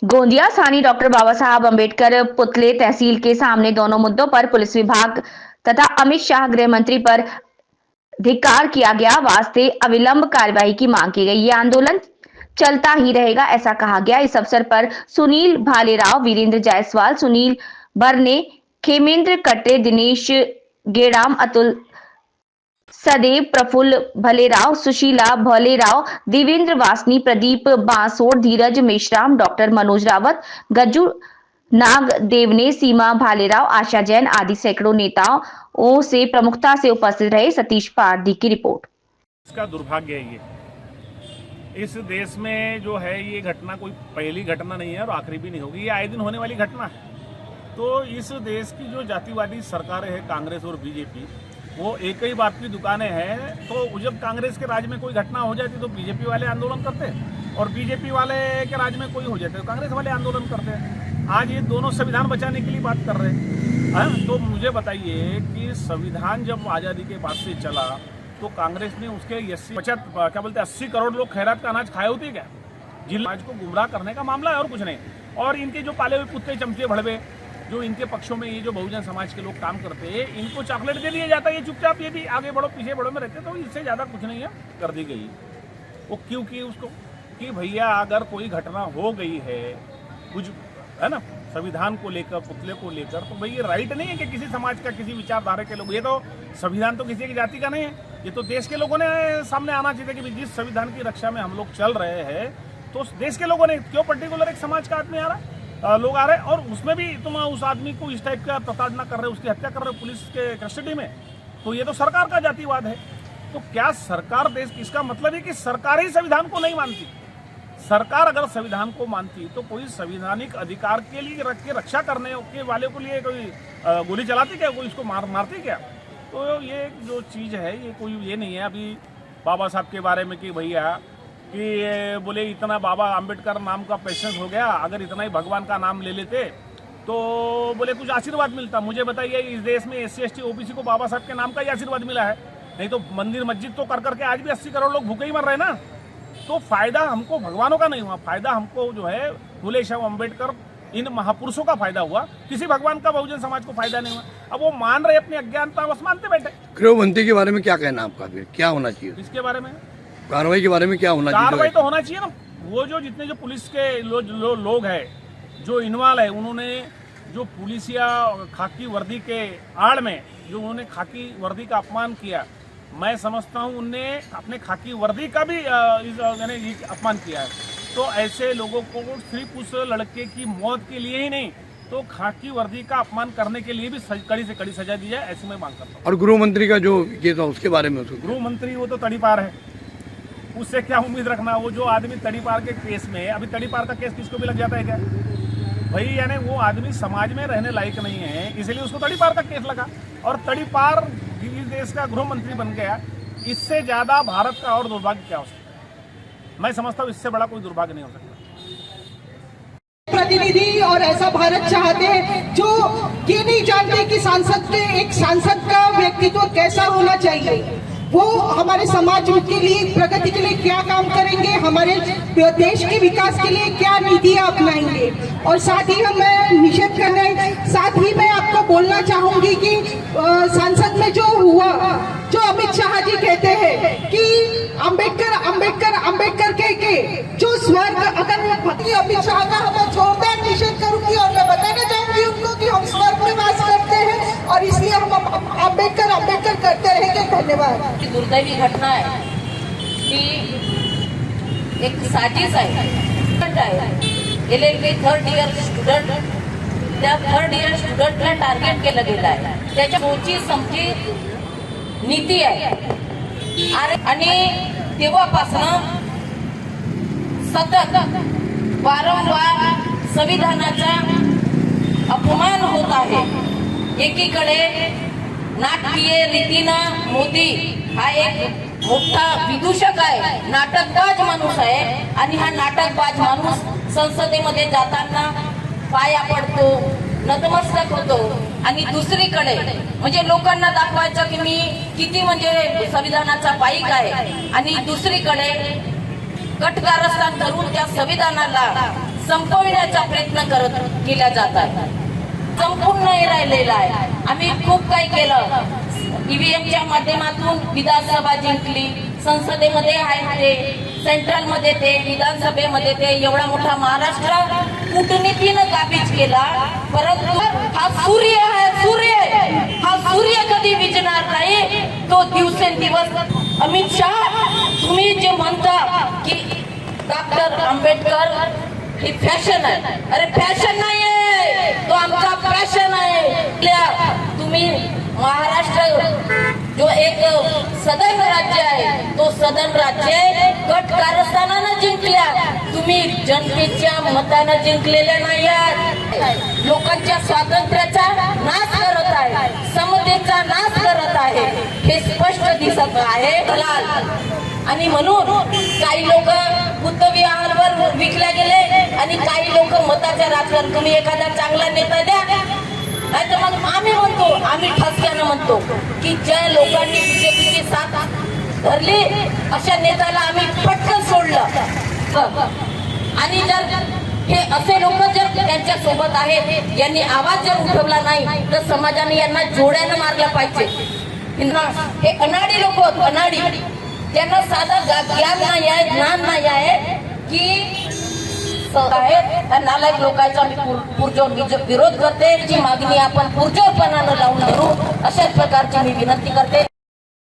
गोंदिया स्थानीय डॉक्टर बाबा साहब अंबेडकर पुतले तहसील के सामने दोनों मुद्दों पर पुलिस विभाग तथा अमित शाह गृह मंत्री पर धिक्कार किया गया वास्ते अविलंब कार्यवाही की मांग की गई। ये आंदोलन चलता ही रहेगा ऐसा कहा गया। इस अवसर पर सुनील भालेराव, वीरेंद्र जायसवाल, सुनील बरने, खेमेंद्र कट्टे, दिनेश गेड़ाम, अतुल सदेव, प्रफुल्ल भलेराव, सुशीला भलेराव, देवेंद्र वासनी, प्रदीप बांसोड़, धीरज मेश्राम, डॉक्टर मनोज रावत, गज्जू नाग देवने, सीमा भालेराव, आशा जैन आदि सैकड़ों नेताओं से प्रमुखता से उपस्थित रहे। सतीश पारधी की रिपोर्ट। इसका दुर्भाग्य है ये। इस देश में जो है ये घटना कोई पहली घटना नहीं है और आखिरी भी नहीं होगी, ये आए दिन होने वाली घटना है। तो इस देश की जो जातिवादी सरकारें हैं, कांग्रेस और बीजेपी, वो एक ही बात की दुकानें हैं। तो जब कांग्रेस के राज में कोई घटना हो जाती तो बीजेपी वाले आंदोलन करते हैं, और बीजेपी वाले के राज में कोई हो जाते तो कांग्रेस वाले आंदोलन करते हैं। आज ये दोनों संविधान बचाने के लिए बात कर रहे हैं। तो मुझे बताइए कि संविधान जब आज़ादी के बाद से चला तो कांग्रेस ने उसके 80 करोड़ लोग खैरात का अनाज खाए होते क्या? जिन समाज को गुमराह करने का मामला है और कुछ नहीं। और इनके जो पाले हुए कुत्ते चमचे भड़वे जो इनके पक्षों में ये जो बहुजन समाज के लोग काम करते हैं, इनको चॉकलेट दे दिया जाता है, ये चुपचाप ये भी आगे बढ़ो पीछे बढ़ो में रहते। तो इससे ज़्यादा कुछ नहीं है, कर दी गई। वो क्यों की उसको कि भैया अगर कोई घटना हो गई है कुछ है ना संविधान को लेकर, पुतले को लेकर, तो भाई ये राइट नहीं है कि किसी समाज का किसी विचारधारा के लोग, ये तो संविधान तो किसी की जाति का नहीं है, ये तो देश के लोगों ने सामने आना चाहिए कि जिस संविधान की रक्षा में हम लोग चल रहे हैं तो देश के लोगों ने क्यों पर्टिकुलर एक समाज का आदमी लोग आ रहे हैं और उसमें भी तुम उस आदमी को इस टाइप का प्रताड़ना कर रहे हो, उसकी हत्या कर रहे हो पुलिस के कस्टडी में, तो ये तो सरकार का जातिवाद है। तो क्या सरकार देश, इसका मतलब है कि सरकार ही संविधान को नहीं मानती। सरकार अगर संविधान को मानती तो कोई संवैधानिक अधिकार के लिए रक्षा करने के वाले को लिए कोई गोली चलाती क्या, कोई इसको मारती क्या? तो ये जो चीज़ है ये कोई ये नहीं है। अभी बाबा साहब के बारे में कि भैया कि बोले इतना बाबा अंबेडकर नाम का पेशेंस हो गया, अगर इतना ही भगवान का नाम ले लेते तो बोले कुछ आशीर्वाद मिलता। मुझे बताइए इस देश में SC ST OBC को बाबा साहब के नाम का ही आशीर्वाद मिला है, नहीं तो मंदिर मस्जिद तो कर करके आज भी 80 करोड़ लोग भूखे ही मर रहे हैं ना। तो फायदा हमको भगवानों का नहीं हुआ, फायदा हमको जो है फूले शाह अम्बेडकर इन महापुरुषों का फायदा हुआ, किसी भगवान का बहुजन समाज को फायदा नहीं हुआ। अब वो मान रहे अपनी अज्ञानता, बस मानते बैठे। गृह मंत्री के बारे में क्या कहना आपका, क्या होना चाहिए इसके बारे में? कार्रवाई के बारे में क्या होना चाहिए? कार्रवाई तो होना चाहिए ना। वो जो जितने जो पुलिस के लोग हैं जो इन्वॉल्व है, उन्होंने जो पुलिस या खाकी वर्दी के आड़ में जो उन्होंने खाकी वर्दी का अपमान किया, मैं समझता हूँ उनने अपने खाकी वर्दी का भी अपमान किया है। तो ऐसे लोगों को सिर्फ उस लड़के की मौत के लिए ही नहीं तो खाकी वर्दी का अपमान करने के लिए भी कड़ी से कड़ी सजा दी जाए, ऐसी मैं मांग करता हूँ। और गृह मंत्री का जो ये था उसके बारे में? गृह मंत्री वो तो तड़ीपार है, उससे क्या उम्मीद रखना। वो जो आदमी तड़ीपार के केस में, अभी तड़ीपार का केस किसको भी लग जाता है क्या भाई? यानी वो आदमी समाज में रहने लायक नहीं है, इसलिए उसको तड़ीपार का केस लगा और तड़ीपार इस देश का गृह मंत्री बन गया। इससे ज्यादा भारत का और दुर्भाग्य क्या हो सकता है? मैं समझता हूँ इससे बड़ा कोई दुर्भाग्य नहीं हो सकता। प्रतिनिधि और ऐसा भारत चाहते हैं जो ये नहीं जानते कि एक सांसद का व्यक्तित्व कैसा होना चाहिए, वो हमारे समाज के लिए, प्रगति के लिए क्या काम करेंगे, हमारे देश के विकास के लिए क्या नीतियां अपनाएंगे। और साथ ही मैं निषेध करने, साथ ही मैं आपको बोलना चाहूंगी कि संसद में जो हुआ, जो अमित शाह जी कहते हैं कि अंबेडकर के जो स्वर्ग, अगर अमित शाह का मैं जोरदार निषेध करूंगी और मैं बताना चाहूंगी उनको कि हम स्वर्ग में वास करते हैं और इसलिए हम अंबेडकर करते रहेंगे। धन्यवाद। दुर्दैवी घटना है की एक साजिश आहे, LLB थर्ड इयर स्टुडंट, त्या थर्ड इयर स्टुडंटला टार्गेट केलं गेलं आहे। त्याच्या सोची समजी नीती आहे आणि तेव्हापासून सतत वारंवार संविधानाचा अपमान होत आहे। एकीकडे नाटकीय रीतीनं मोदी हा एक मोठा विदूषक आहे, नाटकबाज माणूस आहे आणि हा नाटकबाज माणूस संसदेमध्ये जाताना पाया पडतो, नतमस्तक होतो आणि दुसरीकडे म्हणजे लोकांना दाखवायचं की मी किती म्हणजे संविधानाचा पाईक आहे, आणि दुसरीकडे कटकारस्थान धरून त्या संविधानाला संपविण्याचा प्रयत्न केला जात आहे. संपूर्ण नाही राहिलेला आहे. आम्ही खूप काही केलं. ईव्हीएमच्या माध्यमातून विधानसभा जिंकली, संसदेमध्ये आहे ते, सेंट्रल मध्ये ते, विधानसभेमध्ये ते, एवढा मोठा महाराष्ट्र कूटनीतीनं काबीज केला. परंतु हा सूर्य आहे, हा सूर्य कधी विझणार नाही. तो दिवसेंदिवस अमित शहा, तुम्ही जे म्हणता की डॉक्टर आंबेडकर ही फॅशन आहे, अरे फॅशन नाहीये, तो आमचा पॅशन आहे. तुम्ही महाराष्ट्र जो एक सदन राज्य आहे, तो सदन राज्य गट कारस्थानानं जिंकल्या. तुम्ही जनतेच्या मतानं जिंकलेल्या नाही आहात. लोकांच्या स्वातंत्र्याचा नाश करत आहे, समतेचा नाश करत आहे, हे स्पष्ट दिसत आहे. आणि म्हणून काही लोक बुद्धविहारावर विकल्या गेले आणि काही लोक मताच्या राजकारण. तुम्ही एखादा चांगला नेता द्या, नाही तर मग आम्ही ठसक्यानं म्हणतो की ज्या लोकांनी बीजेपीची साथ धरली अशा नेत्याला आम्ही पटकन सोडलं. आणि जर हे असे लोक जर त्यांच्या सोबत आहेत, यांनी आवाज जर उठवला नाही तर समाजाने यांना जोड्यानं मारलं पाहिजे. हे अनाडी लोक होत, अनाडी, त्यांना साधं ज्ञान नाही आहे, ज्ञान नाही आहे की त्या नालायक लोकांचा मी पुरजोर विरोध करते. जी मागणी आपण पुरजोरपणानं लावून धरू, अशाच प्रकारची मी विनंती करते.